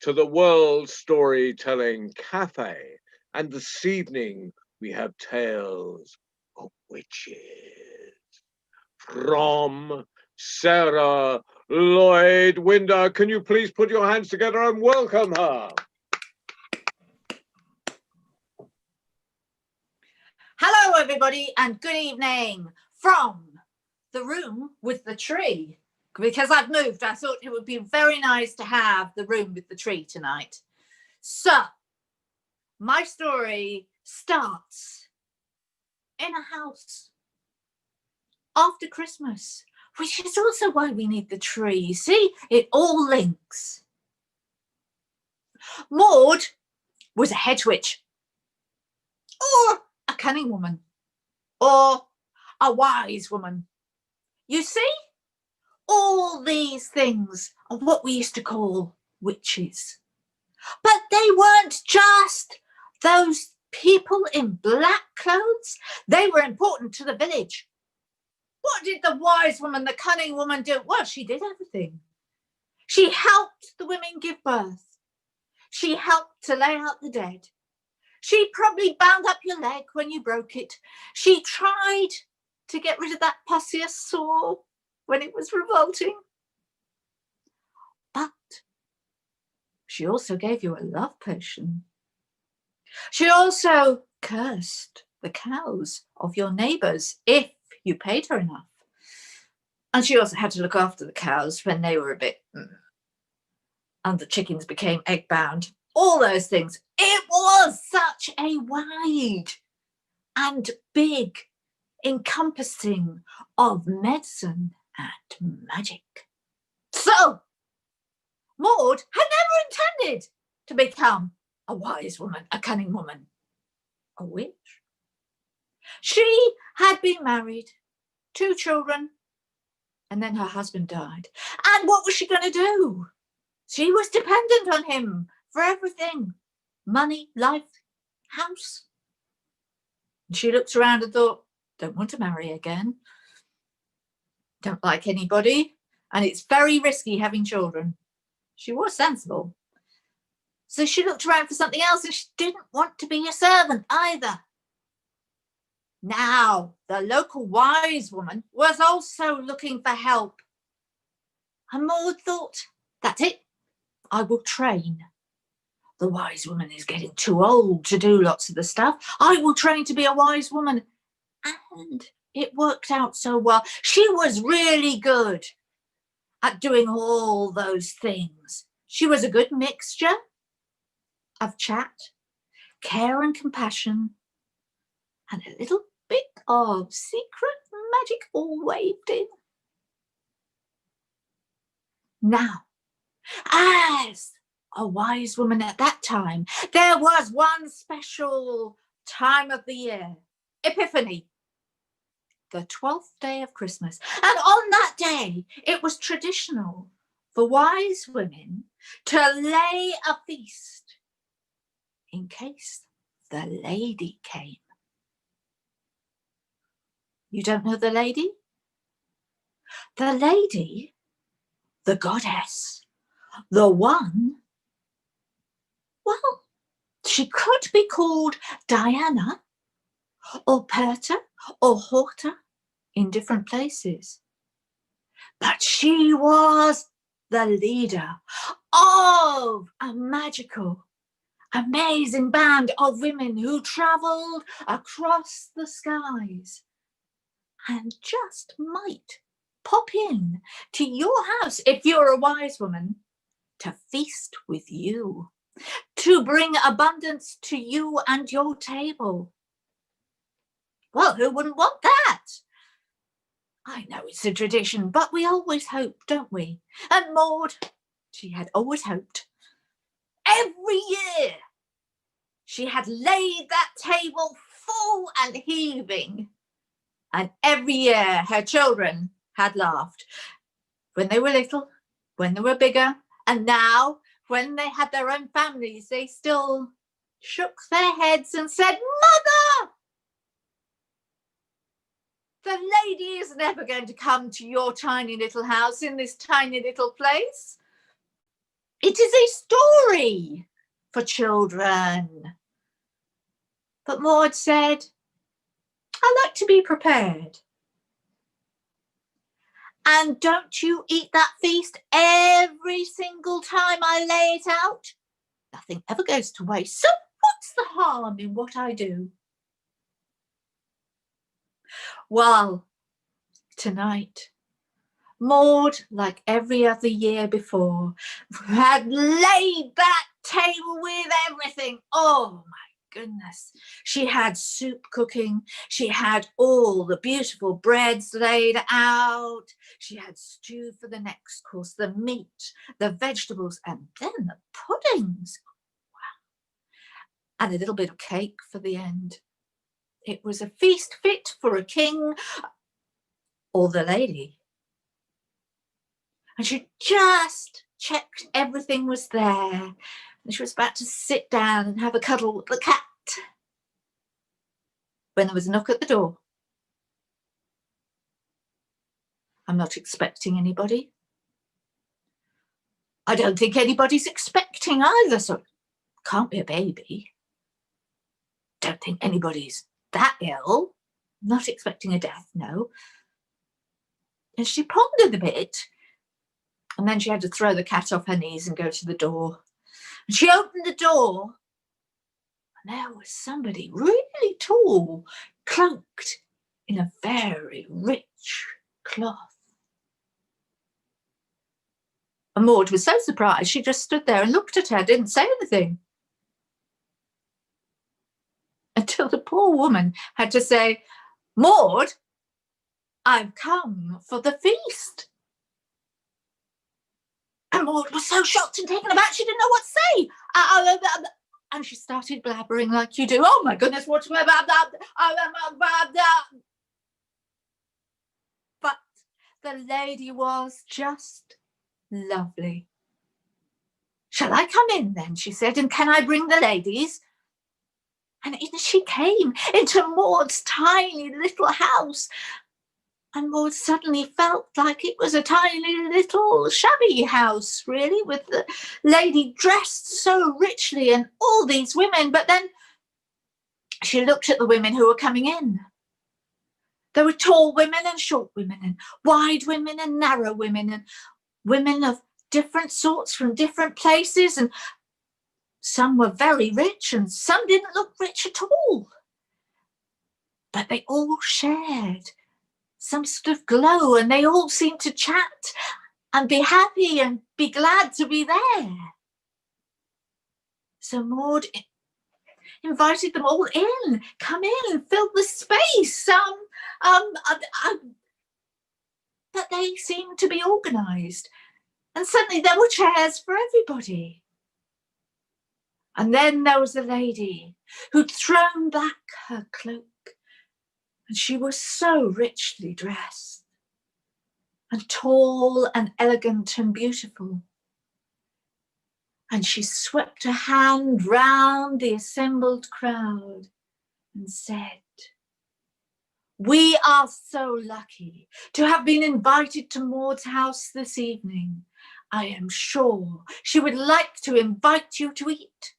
to the World Storytelling Cafe, and this evening we have tales of witches from Sarah Lloyd-Winder. Can you please put your hands together and welcome her? Hello everybody and good evening from the room with the tree. Because I've moved, I thought it would be very nice to have the room with the tree tonight. So, my story starts in a house after Christmas, which is also why we need the tree. See, it all links. Maud was a hedge witch, or a cunning woman, or a wise woman. You see? All these things are what we used to call witches. But they weren't just those people in black clothes. They were important to the village. What did the wise woman, the cunning woman do? Well, she did everything. She helped the women give birth. She helped to lay out the dead. She probably bound up your leg when you broke it. She tried to get rid of that pus-ious sore when it was revolting. But she also gave you a love potion. She also cursed the cows of your neighbours if you paid her enough. And she also had to look after the cows when they were a bit, and the chickens became egg-bound. All those things. It was such a wide and big encompassing of medicine and magic. So, Maud had never intended to become a wise woman, a cunning woman, a witch. She had been married, 2 children, and then her husband died. And what was she going to do? She was dependent on him for everything. Money, life, house. And she looked around and thought, don't want to marry again. Don't like anybody. And it's very risky having children. She was sensible. So she looked around for something else, and she didn't want to be a servant either. Now, the local wise woman was also looking for help. And Maud thought, that's it. I will train. The wise woman is getting too old to do lots of the stuff. I will train to be a wise woman. And it worked out so well. She was really good at doing all those things. She was a good mixture of chat, care and compassion, and a little bit of secret magic all waved in. Now, as a wise woman at that time, there was one special time of the year, Epiphany, the 12th day of Christmas. And on that day, it was traditional for wise women to lay a feast in case the lady came. You don't know the lady? The lady, the goddess, the one, well, she could be called Diana or Perta or Horta in different places. But she was the leader of a magical, amazing band of women who travelled across the skies and just might pop in to your house if you're a wise woman to feast with you, to bring abundance to you and your table. Well, who wouldn't want that? I know it's a tradition, but we always hope, don't we? And Maud, she had always hoped. Every year, she had laid that table full and heaving. And every year, her children had laughed. When they were little, when they were bigger, and now, when they had their own families, they still shook their heads and said, Mother! The lady is never going to come to your tiny little house in this tiny little place. It is a story for children. But Maud said, I like to be prepared. And don't you eat that feast every single time I lay it out? Nothing ever goes to waste, so what's the harm in what I do? Well, tonight, Maud, like every other year before, had laid that table with everything. Oh my goodness. She had soup cooking. She had all the beautiful breads laid out. She had stew for the next course, the meat, the vegetables, and then the puddings. Wow. And a little bit of cake for the end. It was a feast fit for a king or the lady. And she just checked everything was there. And she was about to sit down and have a cuddle with the cat when there was a knock at the door. I'm not expecting anybody. I don't think anybody's expecting either, so it can't be a baby. Don't think anybody's that ill. Not expecting a death, no. And she pondered a bit, and then she had to throw the cat off her knees and go to the door. And she opened the door, and there was somebody really tall, cloaked in a very rich cloth. And Maud was so surprised, she just stood there and looked at her, didn't say anything. Until the poor woman had to say, Maud, I've come for the feast. And Maud was so shocked and taken aback, she didn't know what to say. And she started blabbering like you do. Oh my goodness, what's my But the lady was just lovely. Shall I come in then, she said, and can I bring the ladies? And in she came into Maud's tiny little house. And Maud suddenly felt like it was a tiny little shabby house, really, with the lady dressed so richly and all these women. But then she looked at the women who were coming in. There were tall women and short women and wide women and narrow women and women of different sorts from different places. And some were very rich and some didn't look rich at all. But they all shared some sort of glow, and they all seemed to chat and be happy and be glad to be there. So Maud invited them all in, come in, fill the space. But they seemed to be organised, and suddenly there were chairs for everybody. And then there was a lady who'd thrown back her cloak, and she was so richly dressed and tall and elegant and beautiful. And she swept her hand round the assembled crowd and said, we are so lucky to have been invited to Maud's house this evening. I am sure she would like to invite you to eat.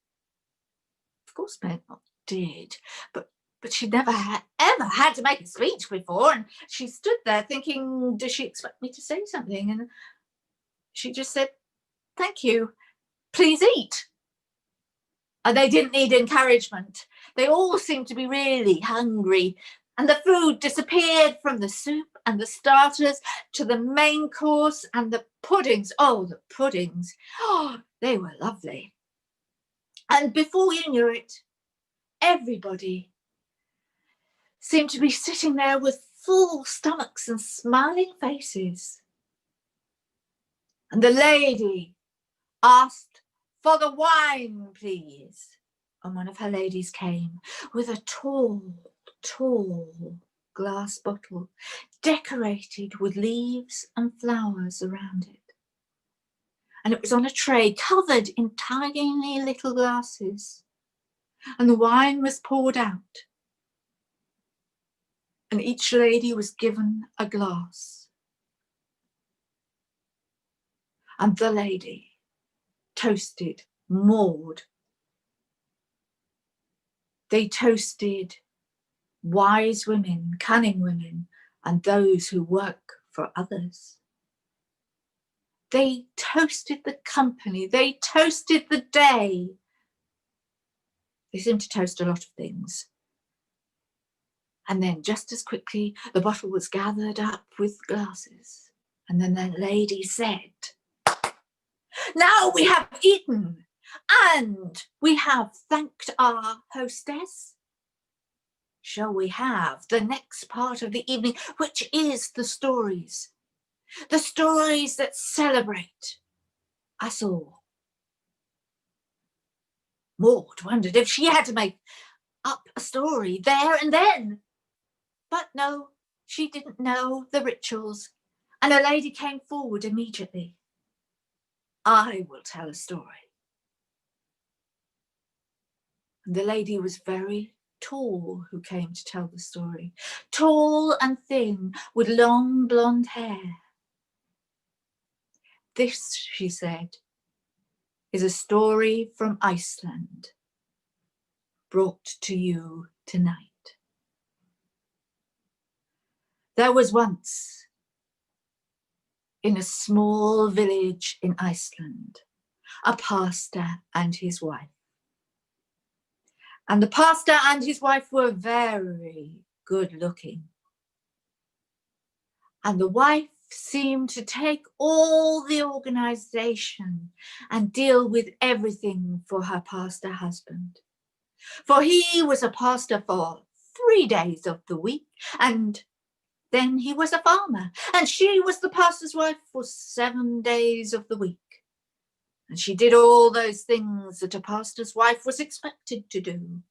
Of course, Maud did, but she never ever had to make a speech before, and she stood there thinking, does she expect me to say something? And she just said, thank you, please eat. And they didn't need encouragement. They all seemed to be really hungry, and the food disappeared from the soup and the starters to the main course and the puddings. Oh, the puddings. Oh, they were lovely. And before you knew it, everybody seemed to be sitting there with full stomachs and smiling faces. And the lady asked for the wine, please. And one of her ladies came with a tall glass bottle decorated with leaves and flowers around it. And it was on a tray covered in tiny little glasses. And the wine was poured out. And each lady was given a glass. And the lady toasted Maud. They toasted wise women, cunning women, and those who work for others. They toasted the company. They toasted the day. They seem to toast a lot of things. And then just as quickly, the bottle was gathered up with glasses. And then the lady said, "Now we have eaten and we have thanked our hostess. Shall we have the next part of the evening, which is the stories that celebrate us all?" Maud wondered if she had to make up a story there and then. But no, she didn't know the rituals, and a lady came forward immediately. "I will tell a story." And the lady was very tall who came to tell the story. Tall and thin, with long blonde hair. "This," she said, "is a story from Iceland, brought to you tonight. There was once, in a small village in Iceland, a pastor and his wife. And the pastor and his wife were very good looking. And the wife seemed to take all the organisation and deal with everything for her pastor husband. For he was a pastor for 3 days of the week, and then he was a farmer, and she was the pastor's wife for 7 days of the week. And she did all those things that a pastor's wife was expected to do.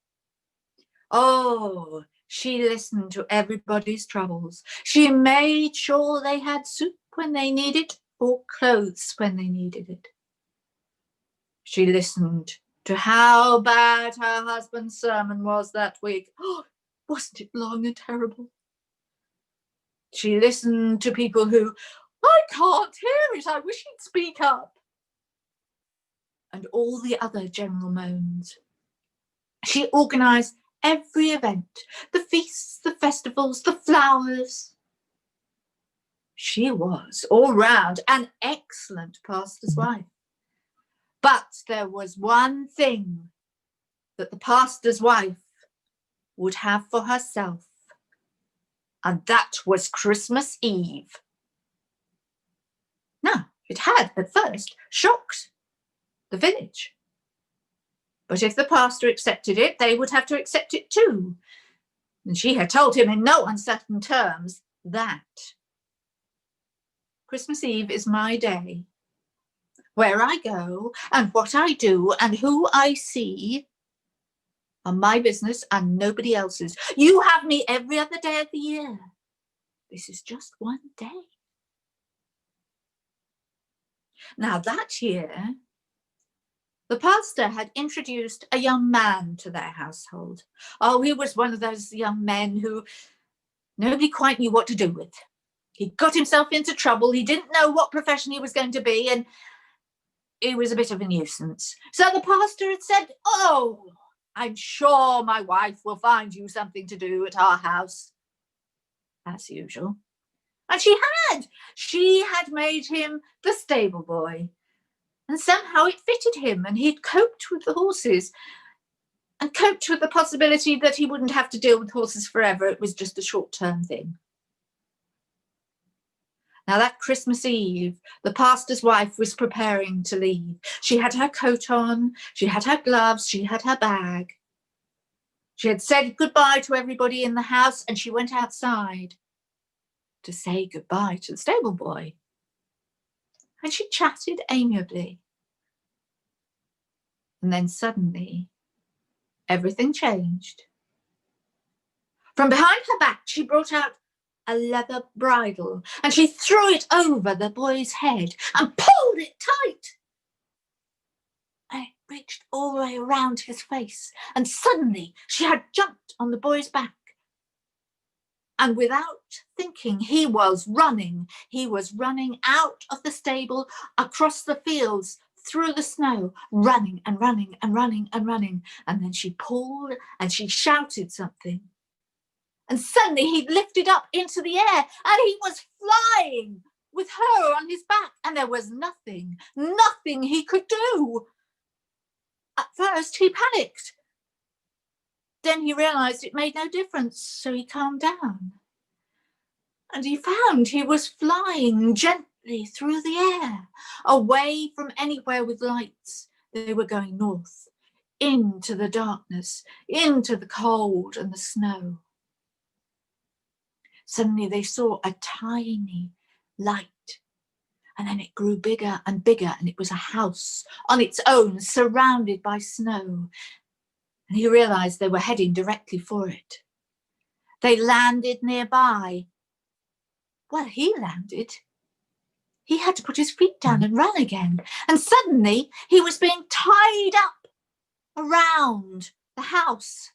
Oh, she listened to everybody's troubles. She made sure they had soup when they needed it, or clothes when they needed it. She listened to how bad her husband's sermon was that week. Oh, wasn't it long and terrible? She listened to people who, "I can't hear it, I wish he'd speak up," and all the other general moans. She organised every event, the feasts, the festivals, the flowers. She was all round an excellent pastor's wife. But there was one thing that the pastor's wife would have for herself, and that was Christmas Eve. Now, it had at first shocked the village. But if the pastor accepted it, they would have to accept it too. And she had told him in no uncertain terms that Christmas Eve is my day. Where I go and what I do and who I see are my business and nobody else's. You have me every other day of the year. This is just one day. Now that year, the pastor had introduced a young man to their household. Oh, he was one of those young men who nobody quite knew what to do with. He got himself into trouble. He didn't know what profession he was going to be, and he was a bit of a nuisance. So the pastor had said, "Oh, I'm sure my wife will find you something to do at our house," as usual. And she had made him the stable boy. And somehow it fitted him, and he'd coped with the horses and coped with the possibility that he wouldn't have to deal with horses forever. It was just a short-term thing. Now that Christmas Eve, the pastor's wife was preparing to leave. She had her coat on, she had her gloves, she had her bag. She had said goodbye to everybody in the house, and she went outside to say goodbye to the stable boy. And she chatted amiably. And then suddenly, everything changed. From behind her back, she brought out a leather bridle, and she threw it over the boy's head and pulled it tight. And it reached all the way around his face, and suddenly she had jumped on the boy's back. And without thinking, he was running out of the stable, across the fields, through the snow, running and running and running and running. And then she pulled and she shouted something. And suddenly he lifted up into the air and he was flying with her on his back. And there was nothing he could do. At first he panicked. Then he realized it made no difference, so he calmed down. And he found he was flying gently through the air, away from anywhere with lights. They were going north, into the darkness, into the cold and the snow. Suddenly they saw a tiny light, and then it grew bigger and bigger, and it was a house on its own, surrounded by snow. And he realized they were heading directly for it. They landed nearby. Well, he landed. He had to put his feet down and run again. And suddenly he was being tied up around the house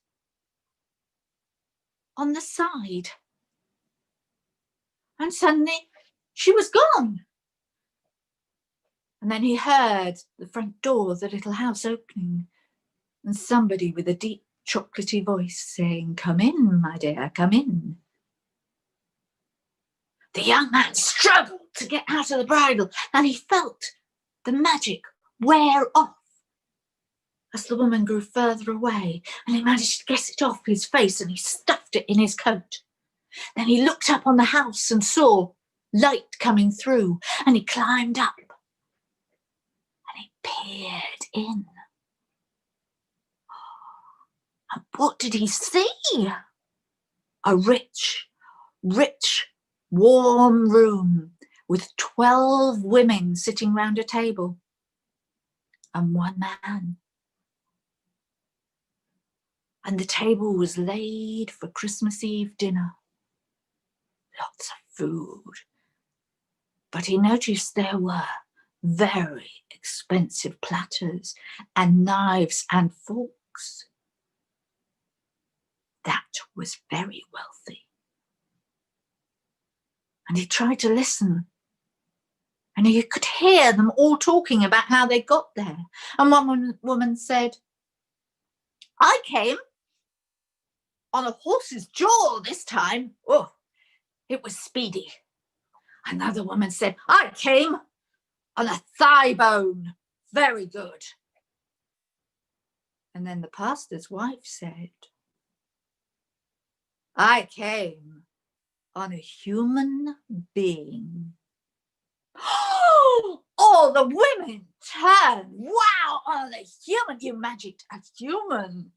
on the side. And suddenly she was gone. And then he heard the front door of the little house opening and somebody with a deep chocolatey voice saying, "Come in, my dear, come in." The young man struggled to get out of the bridle and he felt the magic wear off as the woman grew further away, and he managed to get it off his face and he stuffed it in his coat. Then he looked up on the house and saw light coming through, and he climbed up and he peered in. And what did he see? A rich, warm room with 12 women sitting round a table and one man. And the table was laid for Christmas Eve dinner. Lots of food. But he noticed there were very expensive platters and knives and forks. That was very wealthy. And he tried to listen. And he could hear them all talking about how they got there. And one woman said, "I came on a horse's jaw this time. Oh, it was speedy." Another woman said, "I came on a thigh bone. Very good." And then the pastor's wife said, "I came on a human being." All the women turned. Wow, on a human, you magicked a human.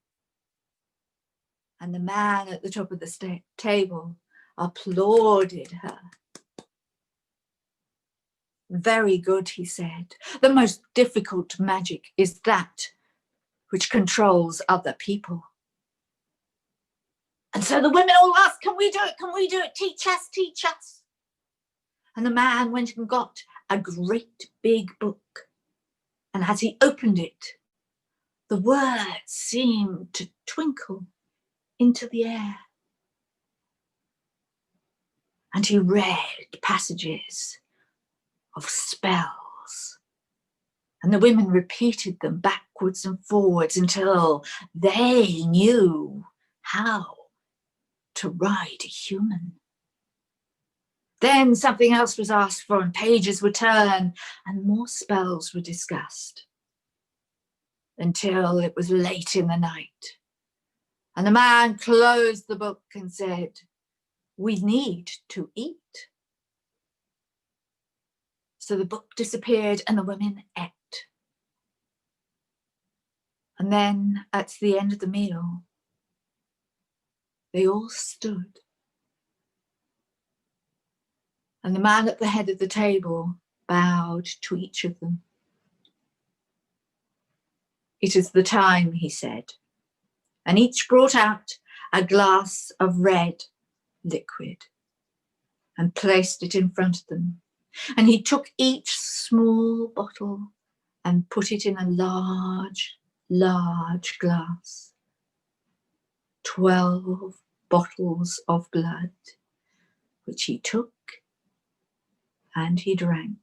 And the man at the top of the table applauded her. "Very good," he said. "The most difficult magic is that which controls other people." And so the women all asked, "Can we do it? Can we do it? Teach us, teach us." And the man went and got a great big book. And as he opened it, the words seemed to twinkle into the air. And he read passages of spells. And the women repeated them backwards and forwards until they knew how to ride a human. Then something else was asked for and pages were turned and more spells were discussed until it was late in the night. And the man closed the book and said, "We need to eat." So the book disappeared and the women ate. And then at the end of the meal, they all stood. And the man at the head of the table bowed to each of them. "It is the time," he said, and each brought out a glass of red liquid and placed it in front of them. And he took each small bottle and put it in a large glass. 12 bottles of blood, which he took and he drank.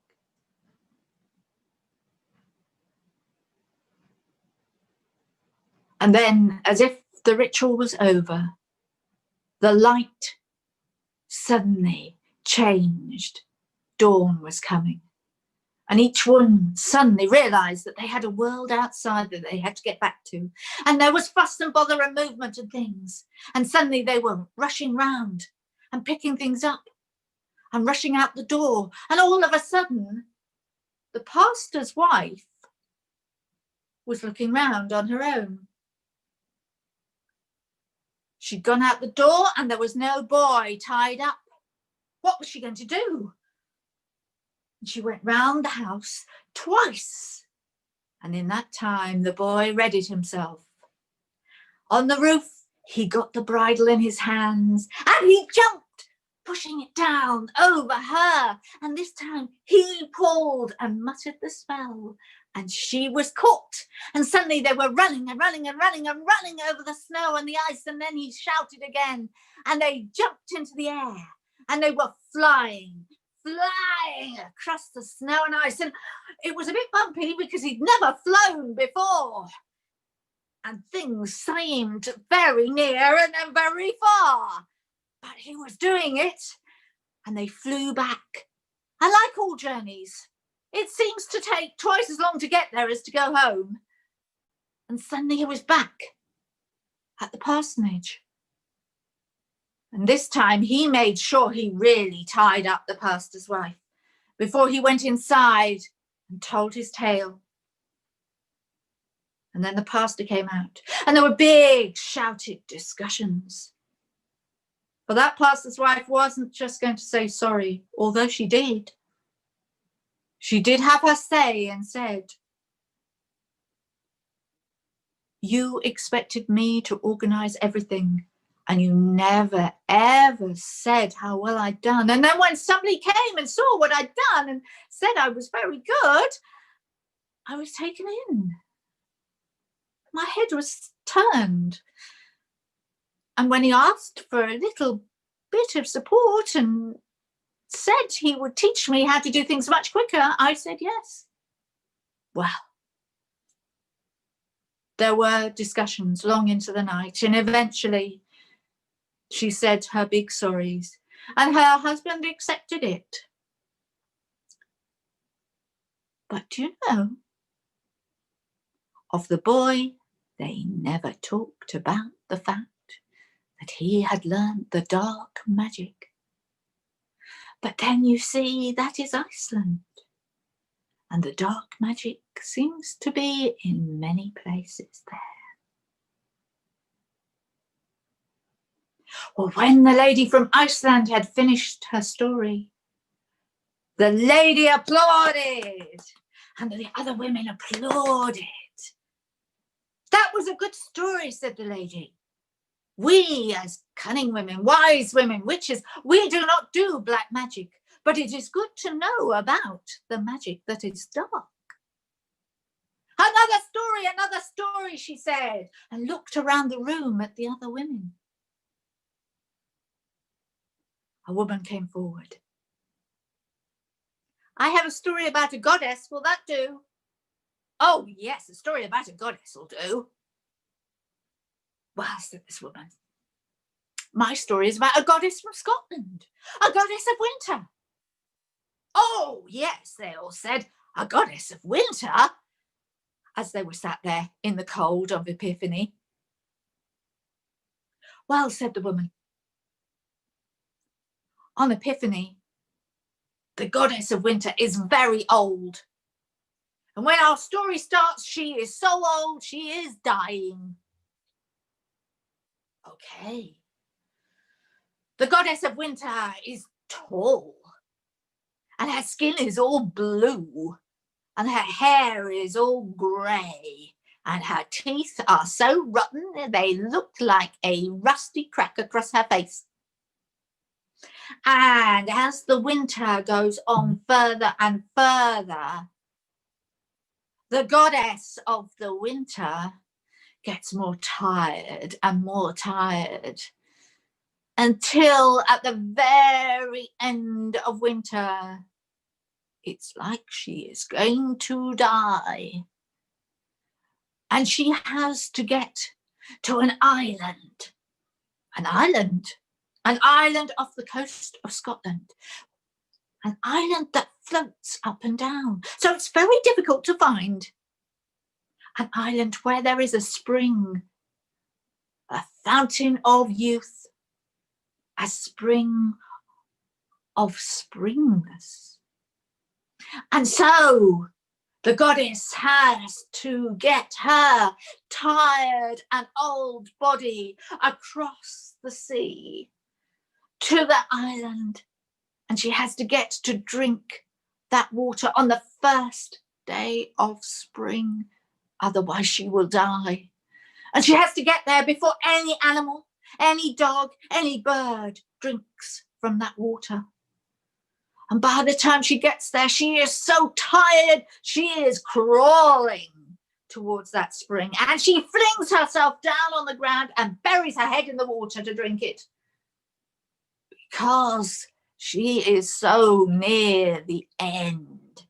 And then, as if the ritual was over, the light suddenly changed. Dawn was coming. And each one suddenly realised that they had a world outside that they had to get back to. And there was fuss and bother and movement and things. And suddenly they were rushing round and picking things up and rushing out the door. And all of a sudden, the pastor's wife was looking round on her own. She'd gone out the door and there was no boy tied up. What was she going to do? And she went round the house twice. And in that time, the boy readied himself. On the roof, he got the bridle in his hands and he jumped, pushing it down over her. And this time he pulled and muttered the spell. And she was caught. And suddenly they were running and running and running and running over the snow and the ice. And then he shouted again. And they jumped into the air. And they were flying across the snow and ice. And it was a bit bumpy because he'd never flown before. And things seemed very near and then very far. But he was doing it. And they flew back. And like all journeys, it seems to take twice as long to get there as to go home. And suddenly he was back at the parsonage. And this time he made sure he really tied up the pastor's wife before he went inside and told his tale. And then the pastor came out and there were big shouted discussions. But that pastor's wife wasn't just going to say sorry, although she did. She did have her say and said, "You expected me to organise everything and you never, ever said how well I'd done. And then when somebody came and saw what I'd done and said I was very good, I was taken in. My head was turned. And when he asked for a little bit of support and said he would teach me how to do things much quicker, I said yes." Well, there were discussions long into the night, and eventually she said her big sorries, and her husband accepted it. But do you know, of the boy, they never talked about the fact that he had learned the dark magic. But then you see, that is Iceland. And the dark magic seems to be in many places there. Well, when the lady from Iceland had finished her story, the lady applauded, and the other women applauded. "That was a good story," said the lady. "We, as cunning women, wise women, witches, we do not do black magic, but it is good to know about the magic that is dark." Another story, she said, and looked around the room at the other women. A woman came forward. "I have a story about a goddess. Will that do?" "Oh, yes, a story about a goddess will do." "Well," said this woman, "my story is about a goddess from Scotland, a goddess of winter." "Oh, yes," they all said, "a goddess of winter," as they were sat there in the cold of Epiphany. "Well," said the woman, "on Epiphany, the goddess of winter is very old. And when our story starts, she is so old, she is dying." "Okay. The goddess of winter is tall, and her skin is all blue, and her hair is all grey, and her teeth are so rotten they look like a rusty crack across her face. And as the winter goes on further and further, the goddess of the winter gets more tired and more tired, until at the very end of winter, – it's like she is going to die. And she has to get to an island off the coast of Scotland, an island that floats up and down. So it's very difficult to find an island where there is a spring, a fountain of youth, a spring of springness. And so the goddess has to get her tired and old body across the sea to the island, and she has to get to drink that water on the first day of spring, otherwise she will die. And she has to get there before any animal, any dog, any bird drinks from that water. And by the time she gets there, she is so tired, she is crawling towards that spring, and she flings herself down on the ground and buries her head in the water to drink it, because she is so near the end.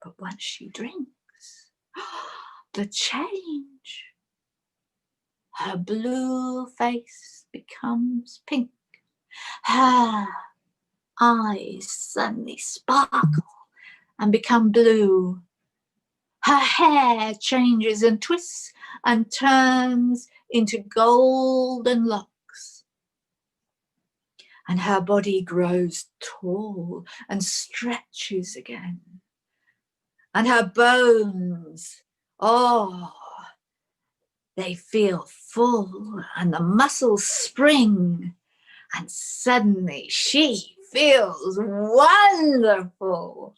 But once she drinks, the change. Her blue face becomes pink. Her eyes suddenly sparkle and become blue. Her hair changes and twists and turns into golden locks. And her body grows tall and stretches again. And her bones, they feel full, and the muscles spring. And suddenly she feels wonderful.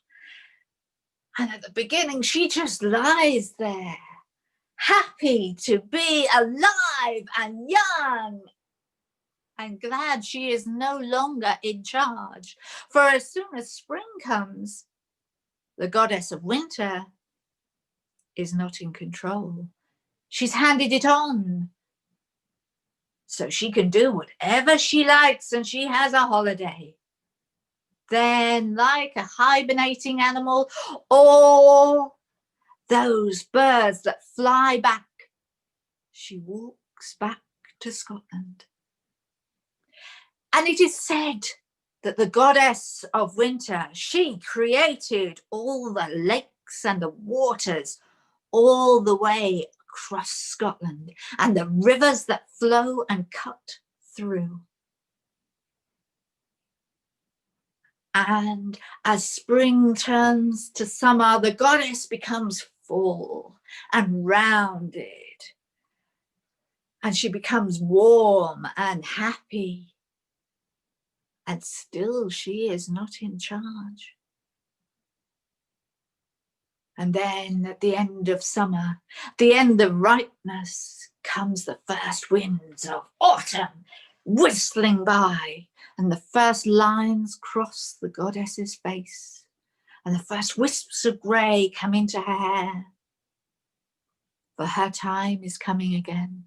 And at the beginning, she just lies there, happy to be alive and young, and glad she is no longer in charge. For as soon as spring comes, the goddess of winter is not in control. She's handed it on, so she can do whatever she likes, and she has a holiday. Then, like a hibernating animal, or those birds that fly back, she walks back to Scotland. And it is said that the goddess of winter, she created all the lakes and the waters all the way across Scotland, and the rivers that flow and cut through. And as spring turns to summer, the goddess becomes full and rounded, and she becomes warm and happy. And still she is not in charge. And then at the end of summer, the end of ripeness, comes the first winds of autumn whistling by, and the first lines cross the goddess's face, and the first wisps of grey come into her hair. For her time is coming again.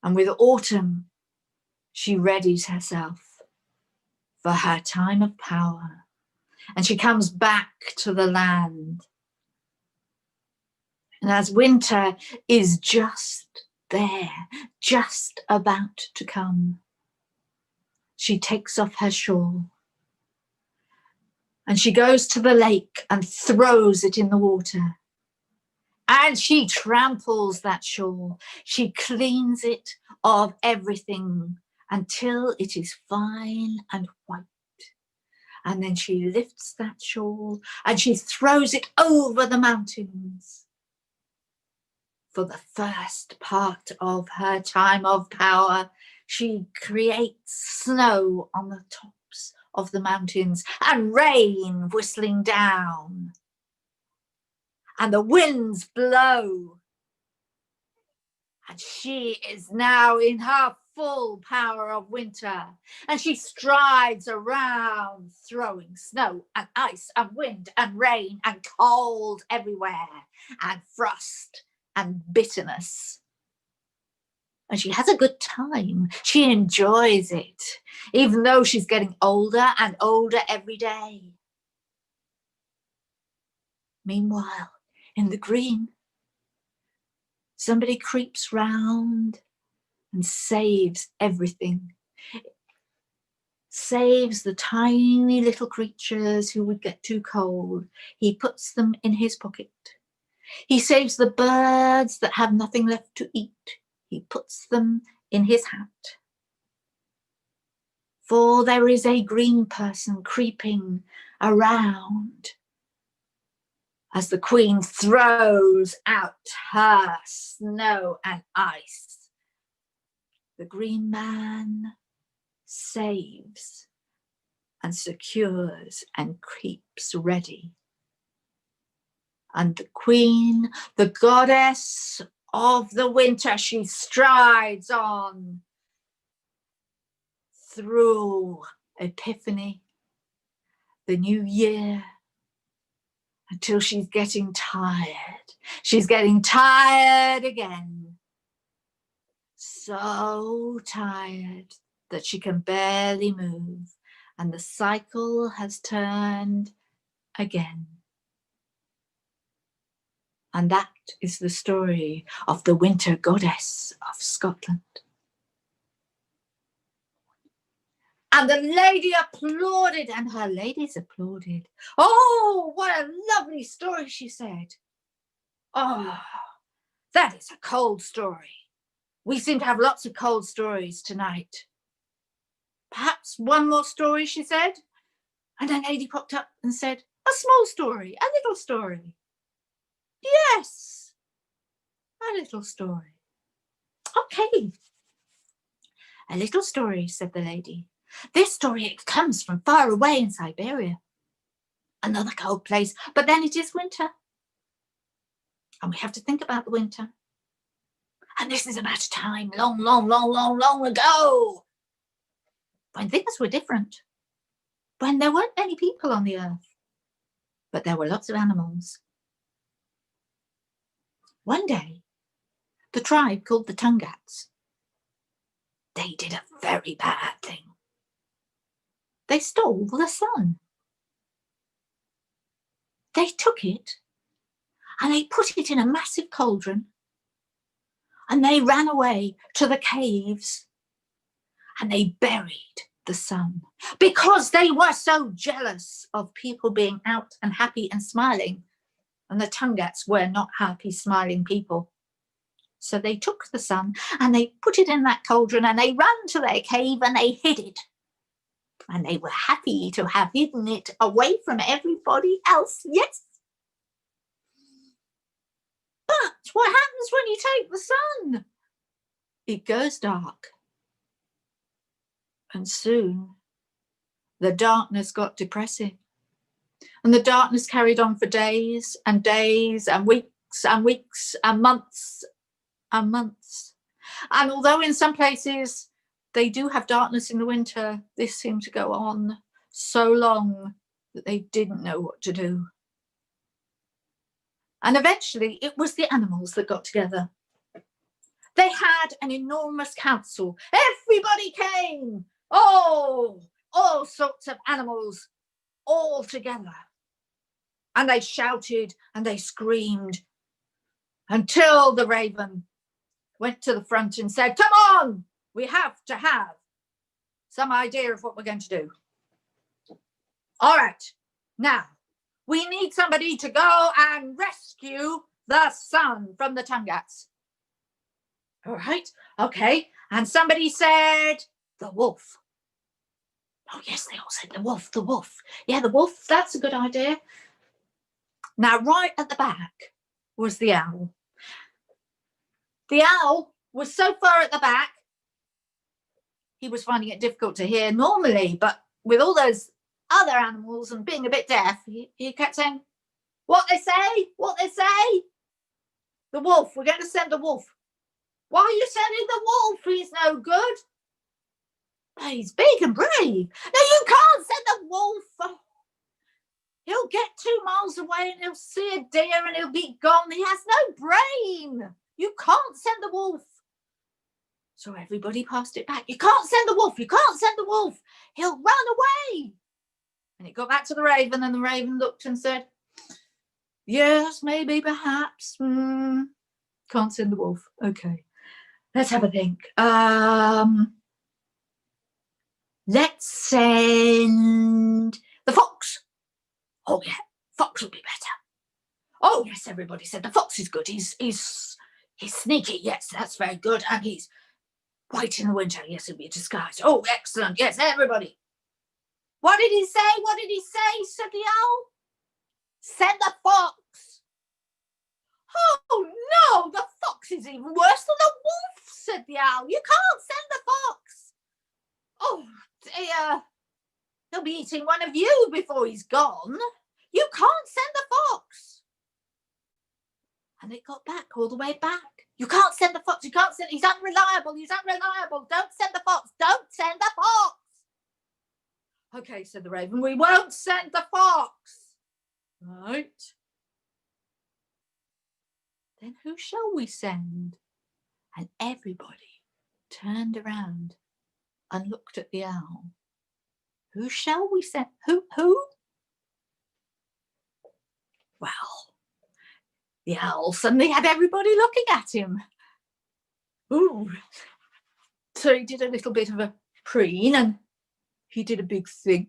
And with autumn, she readies herself for her time of power. And she comes back to the land. And as winter is just there, just about to come, she takes off her shawl. And she goes to the lake and throws it in the water. And she tramples that shawl. She cleans it of everything until it is fine and white. And then she lifts that shawl and she throws it over the mountains. For the first part of her time of power, she creates snow on the tops of the mountains and rain whistling down. And the winds blow. And she is now in her full power of winter, and she strides around throwing snow and ice and wind and rain and cold everywhere and frost and bitterness. And she has a good time. She enjoys it, even though she's getting older and older every day. Meanwhile, in the green, somebody creeps round and saves everything. Saves the tiny little creatures who would get too cold. He puts them in his pocket. He saves the birds that have nothing left to eat. He puts them in his hat. For there is a green person creeping around as the Queen throws out her snow and ice. The green man saves and secures and keeps ready. And the Queen, the goddess of the winter, she strides on through Epiphany, the new year, until she's getting tired. She's getting tired again. So tired that she can barely move, and the cycle has turned again. And that is the story of the winter goddess of Scotland. And the lady applauded, and her ladies applauded. Oh, what a lovely story, she said. Oh, that is a cold story. We seem to have lots of cold stories tonight. Perhaps one more story, she said. And a lady popped up and said, a small story, a little story. Yes, a little story. Okay. A little story, said the lady. This story, it comes from far away in Siberia. Another cold place, but then it is winter. And we have to think about the winter. And this is about a time long, long, long, long, long ago, when things were different, when there weren't many people on the earth, but there were lots of animals. One day, the tribe called the Tungats, they did a very bad thing. They stole the sun. They took it and they put it in a massive cauldron, and they ran away to the caves and they buried the sun because they were so jealous of people being out and happy and smiling. And the Tungats were not happy, smiling people. So they took the sun and they put it in that cauldron and they ran to their cave and they hid it. And they were happy to have hidden it away from everybody else. Yes. But what happens when you take the sun? It goes dark. And soon the darkness got depressing. And the darkness carried on for days and days and weeks and weeks and months and months. And although in some places they do have darkness in the winter, this seemed to go on so long that they didn't know what to do. And eventually it was the animals that got together. They had an enormous council. Everybody came. Oh, all sorts of animals all together. And they shouted and they screamed until the raven went to the front and said, come on, we have to have some idea of what we're going to do. All right, now we need somebody to go and rescue the sun from the Tungats. All right, okay. And somebody said, the wolf. Oh, yes, they all said the wolf, the wolf. Yeah, the wolf, that's a good idea. Now, right at the back was the owl. The owl was so far at the back, he was finding it difficult to hear normally, but with all those other animals and being a bit deaf, he kept saying, what they say, what they say. The wolf, we're going to send the wolf. Why are you sending the wolf? He's no good. He's big and brave. No, you can't send the wolf. He'll get 2 miles away and he'll see a deer and he'll be gone. He has no brain. You can't send the wolf. So everybody passed it back. You can't send the wolf. You can't send the wolf. He'll run away. And it got back to the raven, and the raven looked and said, Yes, maybe, perhaps. Can't send the wolf. Okay, let's have a think. Let's send the fox. Oh yeah, fox will be better. Oh yes, everybody said the fox is good. He's sneaky. Yes, that's very good. And he's white in the winter. Yes, he'll be disguised. Oh, excellent. Yes, everybody. What did he say? What did he say? Said the owl. Send the fox. Oh no, the fox is even worse than the wolf, said the owl. You can't send the fox. Oh dear. He'll be eating one of you before he's gone. You can't send the fox. And it got back all the way back. You can't send the fox. You can't send. He's unreliable. He's unreliable. Don't send the fox. Don't send the fox. Okay, said the raven. We won't send the fox. Right. Then who shall we send? And everybody turned around and looked at the owl. Who shall we send? Who? Well, the owl suddenly had everybody looking at him. Ooh. So he did a little bit of a preen and he did a big think.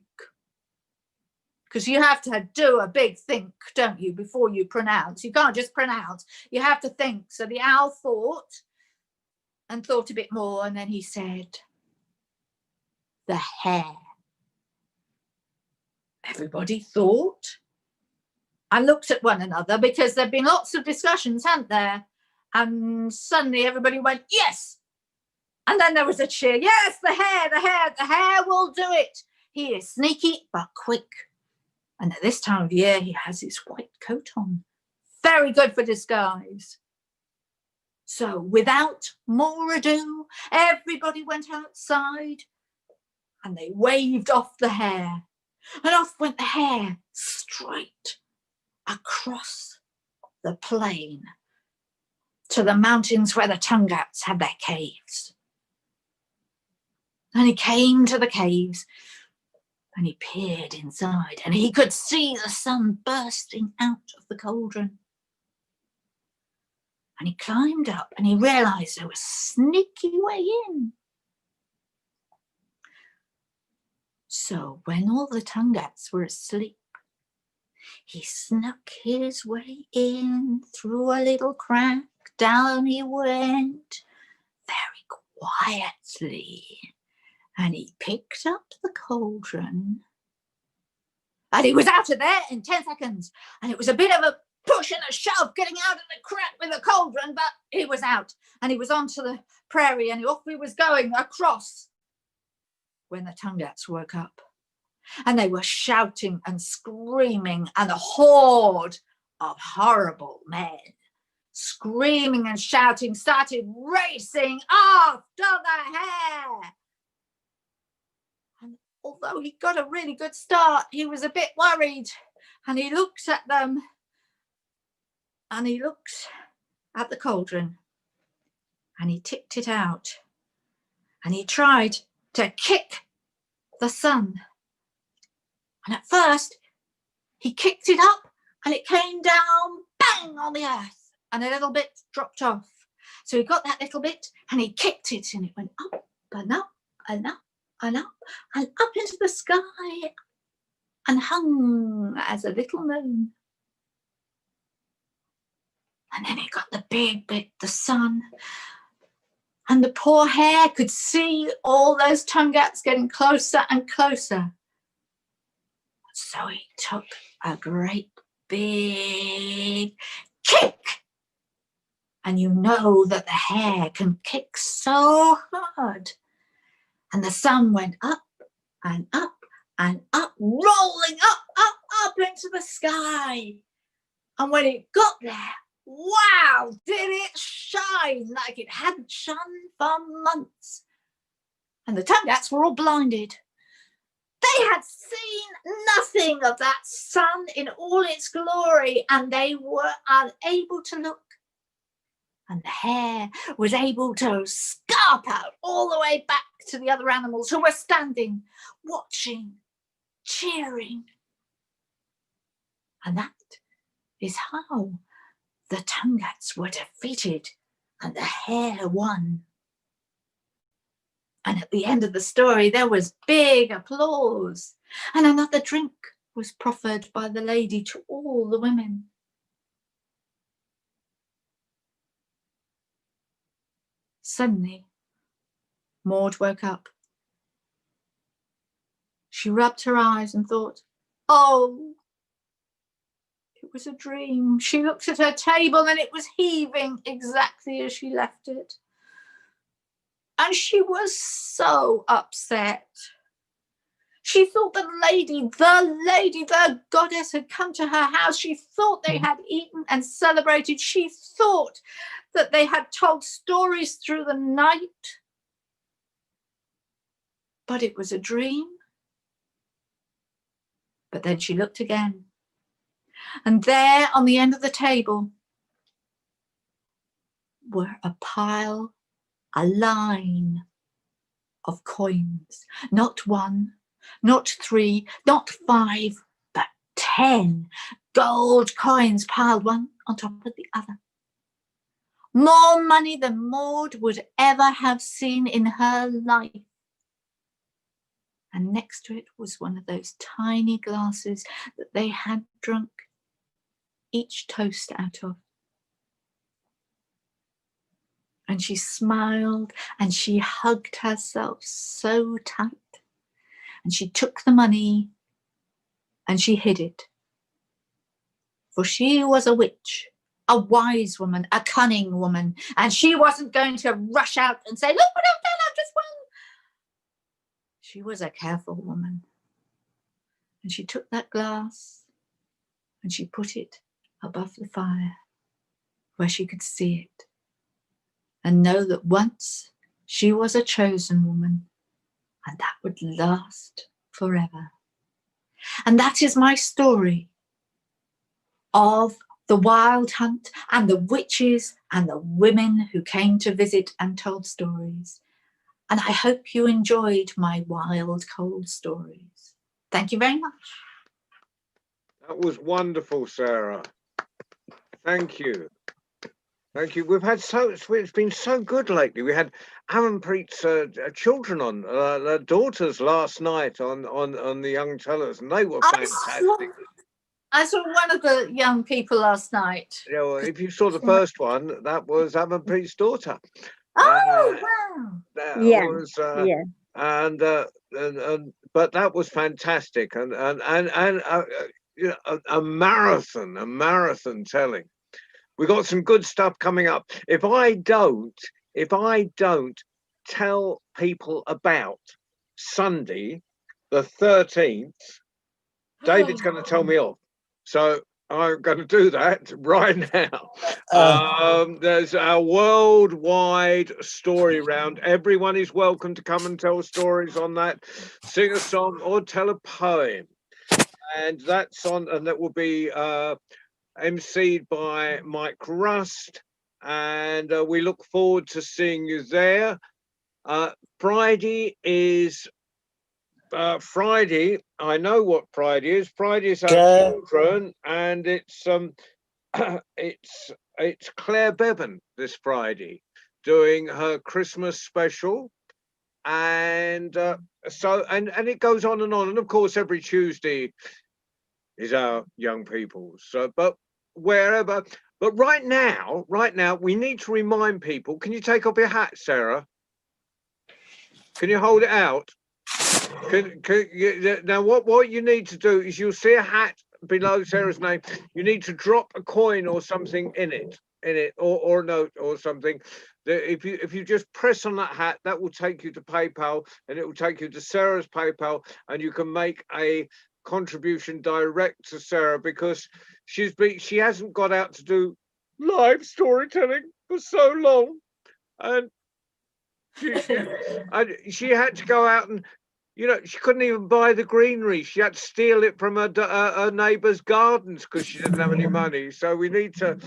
Because you have to do a big think, don't you, before you pronounce. You can't just pronounce. You have to think. So the owl thought and thought a bit more, and then he said, the hare. Everybody thought and looked at one another because there'd been lots of discussions, hadn't there? And suddenly everybody went, yes. And then there was a cheer. Yes, the hare will do it. He is sneaky but quick. And at this time of year, he has his white coat on. Very good for disguise. So without more ado, everybody went outside and they waved off the hare. And off went the hare straight across the plain to the mountains where the Tungats had their caves. And he came to the caves and he peered inside and he could see the sun bursting out of the cauldron. And he climbed up and he realised there was a sneaky way in. So when all the Tungats were asleep, he snuck his way in through a little crack. Down he went very quietly. And he picked up the cauldron. And he was out of there in 10 seconds. And it was a bit of a push and a shove getting out of the crack with the cauldron, but he was out. And he was onto the prairie and off he was going across. When the Tungats woke up. And they were shouting and screaming, and a horde of horrible men, screaming and shouting, started racing after the hare. And although he got a really good start, he was a bit worried. And he looked at them, and he looked at the cauldron, and he tipped it out, and he tried to kick the sun. And at first, he kicked it up and it came down, bang, on the earth. And a little bit dropped off. So he got that little bit and he kicked it and it went up and up and up and up and up into the sky and hung as a little moon. And then he got the big bit, the sun. And the poor hare could see all those Tungats getting closer and closer. So he took a great big kick. And you know that the hare can kick so hard. And the sun went up and up and up, rolling up into the sky. And when it got there, wow, did it shine like it hadn't shone for months. And the Tungats were all blinded. They had seen nothing of that sun in all its glory, and they were unable to look. And the hare was able to scarp out all the way back to the other animals who were standing, watching, cheering. And that is how the Tungats were defeated and the hare won. And at the end of the story, there was big applause, and another drink was proffered by the lady to all the women. Suddenly, Maud woke up. She rubbed her eyes and thought, oh, it was a dream. She looked at her table and it was heaving exactly as she left it. And she was so upset. She thought the goddess had come to her house. She thought they had eaten and celebrated. She thought that they had told stories through the night. But it was a dream. But then she looked again. And there on the end of the table were a line of coins. Not one, not three, not 5, but 10 gold coins piled one on top of the other. More money than Maud would ever have seen in her life. And next to it was one of those tiny glasses that they had drunk each toast out of. And she smiled and she hugged herself so tight. And she took the money and she hid it. For she was a witch, a wise woman, a cunning woman. And she wasn't going to rush out and say, look what I've done, I've just won. She was a careful woman. And she took that glass and she put it above the fire where she could see it and know that once she was a chosen woman and that would last forever. And that is my story of the wild hunt and the witches and the women who came to visit and told stories. And I hope you enjoyed my wild, cold stories. Thank you very much. That was wonderful, Sarah. Thank you. Thank you. We've had it's been so good lately. We had Amanpreet's children on, daughters last night on the Young Tellers, and they were fantastic. I saw one of the young people last night. Yeah, well, if you saw the first one, that was Amanpreet's daughter. Oh, wow. Yeah. Was, but that was fantastic, and you know, a marathon telling. We got some good stuff coming up. If I don't tell people about Sunday, the 13th, David's going to tell me off. So I'm going to do that right now. There's our worldwide story round. Everyone is welcome to come and tell stories on that, sing a song or tell a poem. And that's on, and that will be emceed by Mike Rust. And we look forward to seeing you there. Friday is Friday. I know what Friday is. Friday is our children, and it's Claire Bevan this Friday doing her Christmas special, and so it goes on, and of course every Tuesday is our young people. So, but wherever. But right now, we need to remind people. Can you take off your hat, Sarah? Can you hold it out? Now what you need to do is, you'll see a hat below Sarah's name. You need to drop a coin or something in it, or a note or something. If you just press on that hat, that will take you to PayPal, and it will take you to Sarah's PayPal, and you can make a contribution direct to Sarah, because she hasn't got out to do live storytelling for so long, and she had to go out and, you know, she couldn't even buy the greenery. She had to steal it from her neighbour's gardens because she didn't have any money. So we need to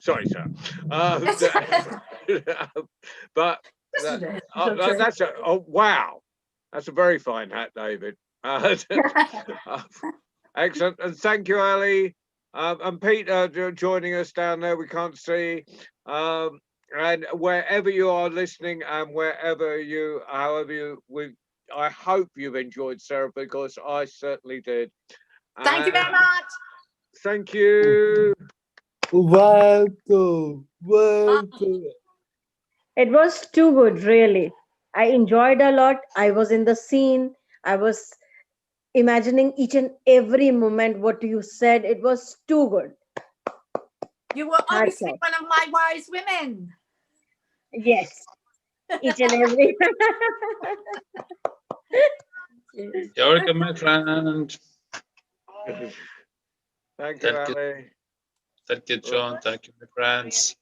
sorry, sir. But that's wow. That's a very fine hat, David. Excellent. And thank you, Ali. And Peter joining us down there, we can't see. And wherever you are listening and however you, I hope you've enjoyed Sarah, because I certainly did. Thank you very much. Thank you. Welcome. It was too good, really. I enjoyed a lot. I was in the scene. I was imagining each and every moment what you said. It was too good. You were Hats obviously off. one of my wise women. Yes, each and every. You're welcome, my friend. Thank you, Ali. Thank you, John. Thank you, my friends.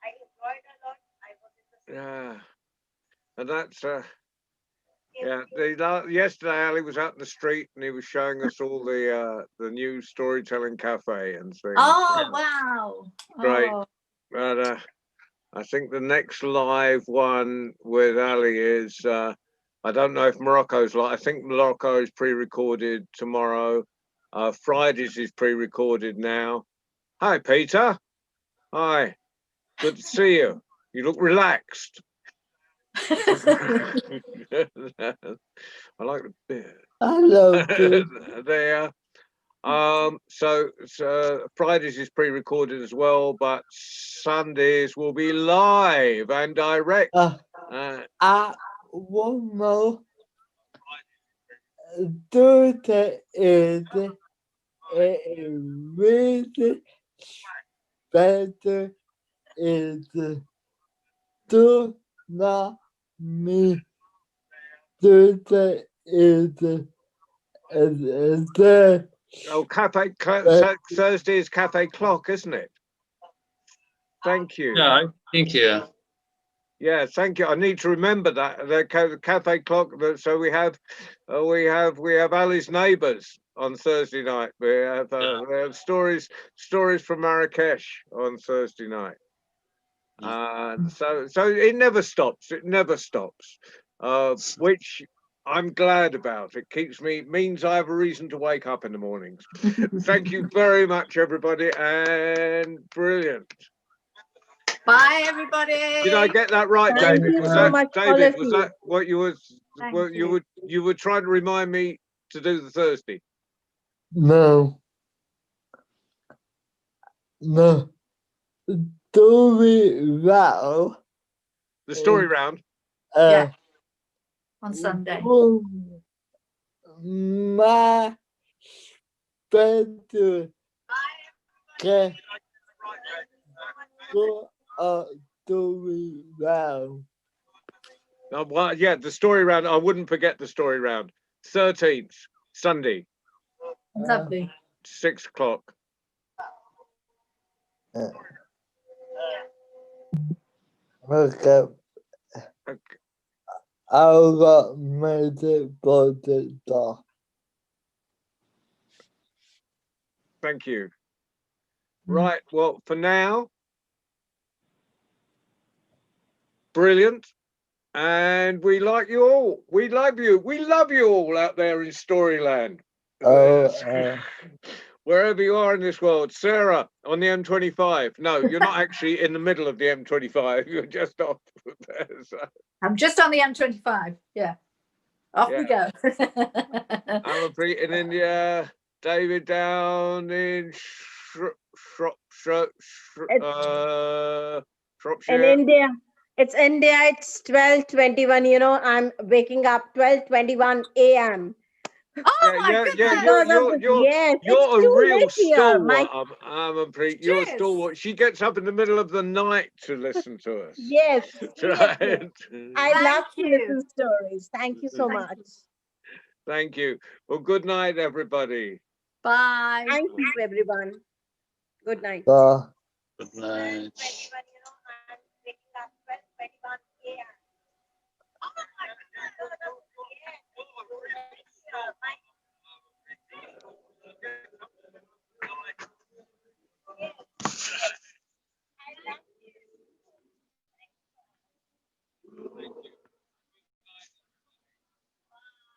I enjoyed a lot. I was in the Yeah, and that's yeah. Yesterday, Ali was out in the street and he was showing us all the new storytelling cafe and things. Oh wow! Great. Oh. But I think the next live one with Ali is I don't know if Morocco's live. I think Morocco is pre-recorded tomorrow. Fridays is pre-recorded now. Hi, Peter. Hi. Good to see you. You look relaxed. I like the beard. Hello, Peter. There. So Fridays is pre-recorded as well, but Sundays will be live and direct. One more. Thursday is really better is do not me. Thursday is the Oh, Thursday is Cafe Clock, isn't it? Thank you. Yeah, I think, yeah. Yeah, thank you. I need to remember that the Cafe Clock. So we have Ali's Neighbours on Thursday night. We have stories from Marrakesh on Thursday night. So it never stops. It never stops. Which I'm glad about. It means I have a reason to wake up in the mornings. Thank you very much, everybody, and brilliant. Bye, everybody. Did I get that right, Thank David? you so much, David, all was of that what you was? Thank You were trying to remind me to do the Thursday. no. Story round. The story round. Yeah. On Sunday. My better can go a story round. Well, yeah, the story round. I wouldn't forget the story round. 13th, Sunday, Lovely. 6 o'clock. Okay. I got made it for the door. Thank you. Right. Well, for now, brilliant. And we like you all. We love you. We love you all out there in Storyland. Wherever you are in this world. Sarah, on the M25. No, you're not actually in the middle of the M25. You're just off there. So. I'm just on the M25. Yeah. Off we go. I'm in India. David down in Shropshire. in India. It's India. It's 12:21. You know, I'm waking up 12:21 a.m. Oh my goodness! You're a real stalwart. You're a Cheers. stalwart. She gets up in the middle of the night to listen to us. Yes, Right. I love to you. listen to stories. Thank you so much. Thank you. Well, good night, everybody. Bye. Thank you, everyone. Good night. Good night.